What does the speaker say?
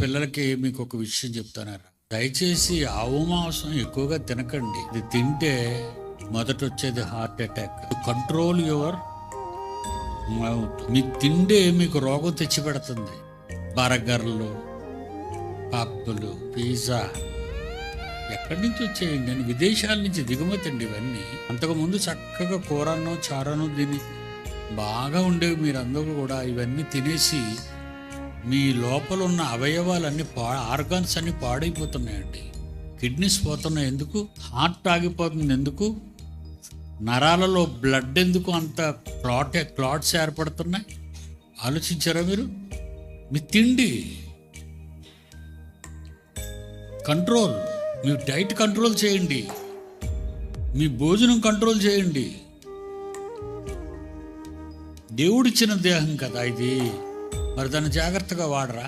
పిల్లలకి మీకు ఒక విషయం చెప్తానారా, దయచేసి ఆవు మాంసం ఎక్కువగా తినకండి. ఇది తింటే మొదట వచ్చేది heart attack. Control your mouth. మీ తిండే మీకు రోగం తెచ్చిపెడుతుంది. బర్గర్లు, పప్పులు, పిజ్జా ఎక్కడి నుంచి వచ్చేయండి అని, విదేశాల నుంచి దిగుమతి అండి ఇవన్నీ. అంతకుముందు చక్కగా కూరను చారను దీన్ని బాగా ఉండేవి. మీరందరూ కూడా ఇవన్నీ తినేసి మీ లోపల ఉన్న అవయవాలన్నీ ఆర్గాన్స్ అన్నీ పాడైపోతున్నాయండి. కిడ్నీస్ పోతున్నాయి ఎందుకు? హార్ట్ ఆగిపోతుంది ఎందుకు? నరాలలో బ్లడ్ ఎందుకు అంత క్లాట్స్ ఏర్పడుతున్నాయి? ఆలోచించారా మీరు? మీ తిండి కంట్రోల్, మీ డైట్ కంట్రోల్ చేయండి, మీ భోజనం కంట్రోల్ చేయండి. దేవుడిచ్చిన దేహం కదా ఇది, మరి దాన్ని జాగ్రత్తగా వాడరా?